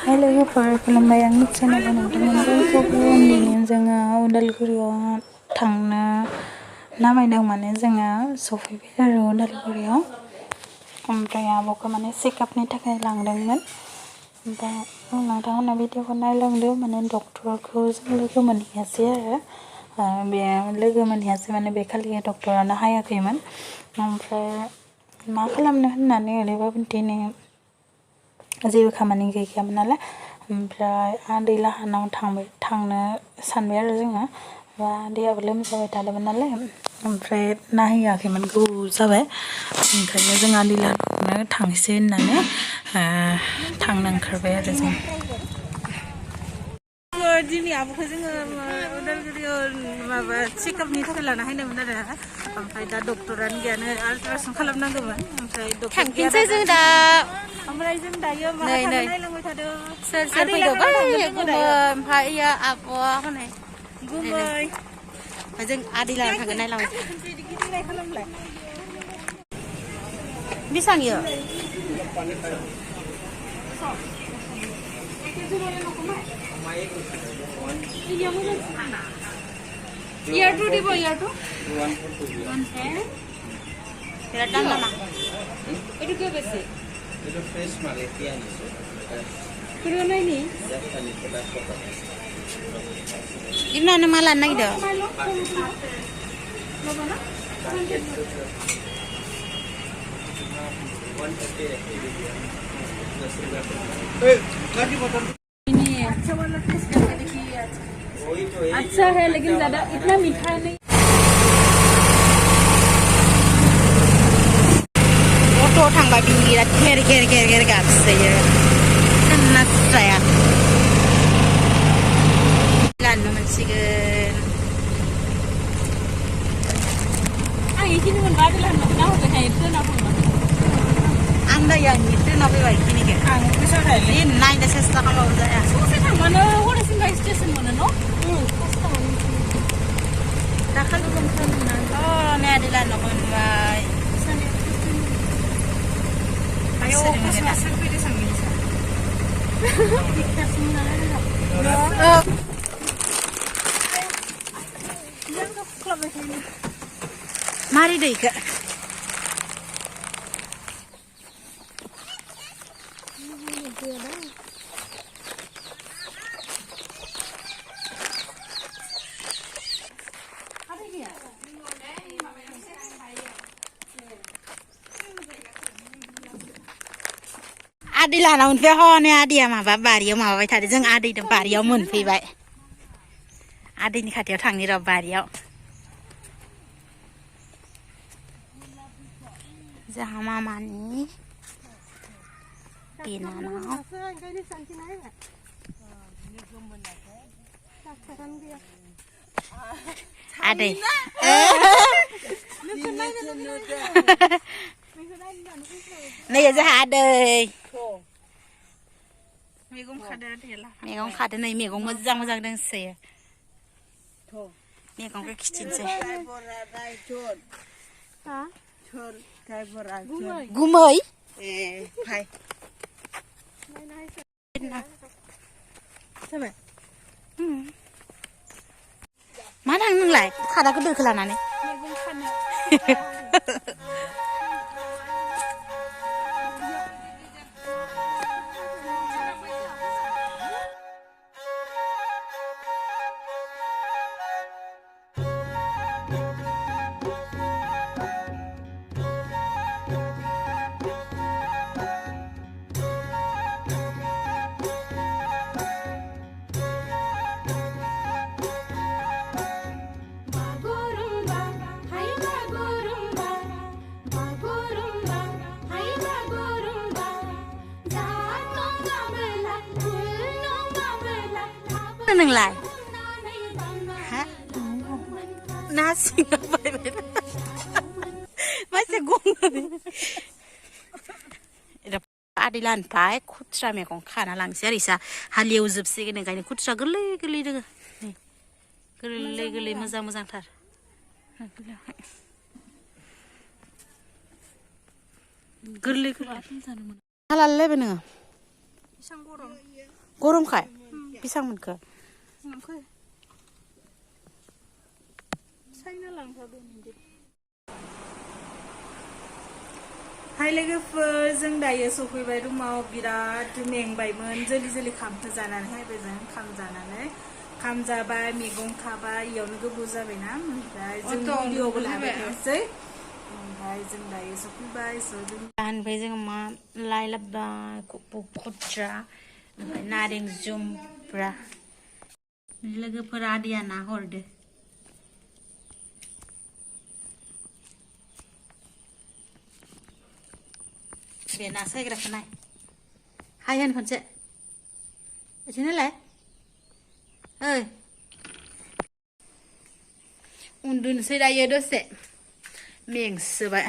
Hai लोगोफोर खुलुमबाय आंनि चेनेलाव नोंथांमोनखौ दिनै जोङो उदालगुरियाव थांनो नामायदों माने जोङो सफैबाय आरो उदालगुरियाव ओमफ्राय आब'खौ माने चेकआपनि थाखाय लांदोंमोन ओमफ्राय नोंथांमोना भिडिअखौ नायलांदो माने डक्टरखौ जों लोगो मोनहैयासै आरो बे लोगो मोनहैयासै माने बे खालि डक्टरानो हायाखैमोन ओमफ्राय मा खालामनो होननानै ओरैबाबो दिनै जेबो खामानि गैखायामोन नालाय ओमफ्राय आदै लाहानाव थांनो सानबाय आरो जोङो आदैयाबो लोमजाबाय थादोंमोन नालाय ओमफ्राय नायहैयाखैमोन गोबाव जाबाय ओंखायनो जों आदै लाहानावनो थांसै होननानै थांनो ओंखारबाय आरो जों दिनै आब'खौ जोङो उदालगुरियाव माबा चेकआपनि थाखाय लाना फैदोंमोन आरो ओमफ्राय दा डक्टरानो गैयानो आल्ट्रासाउन्ड खालामनांगौमोन ओमफ्राय थांफिनसै जों दा ओमफ्राय जों दायो मा थांनो नायलांबाय थादों सोर फैदो बै गुमै ओमफ्राय इयो आब'आ हनै गुमै जों आदै लाना थांगोन नायलांबाय बेसेबां इयो ইয়ারটু দিব ইয়ারটু বিরাট দাম না এটা কি বেশি এটা ফ্রেশ মাল এটি আনিছো পুরো নাই নি ইমনা মাল আন নাকি দাও अच्छा है लेकिन ज्यादा इतना मीठा नहीं अट' थांबा बिराद घेर घेर घेर घेर गाबसोयो नास्राया लानो मोनसिगोन आं इखिनि मोनबा दिलानो ना होबाय ट्रेना फैबाय आं दायो आंनि ट्रेनाव फैबाय इखिनिखौ आं फैसा बे नायनो सेस्था खालामबाबो जाया ससे थांबानो हरसिंगा स्टेसन मोनो न' दाखालि मोनखांना नै आदै लानो मोनबाय आयो कसमासो फैदो सांगिसा इक्टासिम नालाय मारै दैखो आदै लाना मोनफैया हनै आदैया माबा बारियाव माबाबाय थादों जों आदैजों बारियाव मोनफैबाय आदैनि खाथियाव थांनि र' बारियाव जोंहा मामानि बिनानाव आदै नै जोंहा आदै मैगं खादो नै मैगं मोजां मोजां दंसोयो मैगंखौ खिथिनोसै गुमै मा थांनो नोंलाय खादाखौ दोखो लानानै नोंलाय ना सिङाव बायबाय मासे गंनानै आदै लानफाय खुथ्रा मैगं खाना लांसै आरो इसा हालेवजोबसिगोन ओंखायनो खुथ्रा गोरलै गोरलै दोङो गोरलै गोरलै मोजां मोजांथार गोरलै गोरलै हालालायबाय नोङो बेसेबां गरम गरमखाय बेसेबां मोनखो फै साइना लांफाबो हाय लोगोफोर जों दायो सफैबाय रुमाव बिराद मेंबायमोन जल्दि खामखो जानानै हायबाय जों खाम जानानै खाम जाबाय मैगं खाबाय इयावनो गोबाव जाबायना ओमफ्राय जों भिडिअबो लाबाय थायासै ओमफ्राय जों दायो सफैबाय ओमफ्राय जोङो मा लाइ लाबोबाय खुद्रा ओमफ्राय नारें जुमब्रा लोगोफोरा आदैया ना हरदो बे ना सायग्राखौ नाय हाय होन खनसे बिदिनोलाय ओइ उन्दुनोसै दायो दसे मेंसोबाय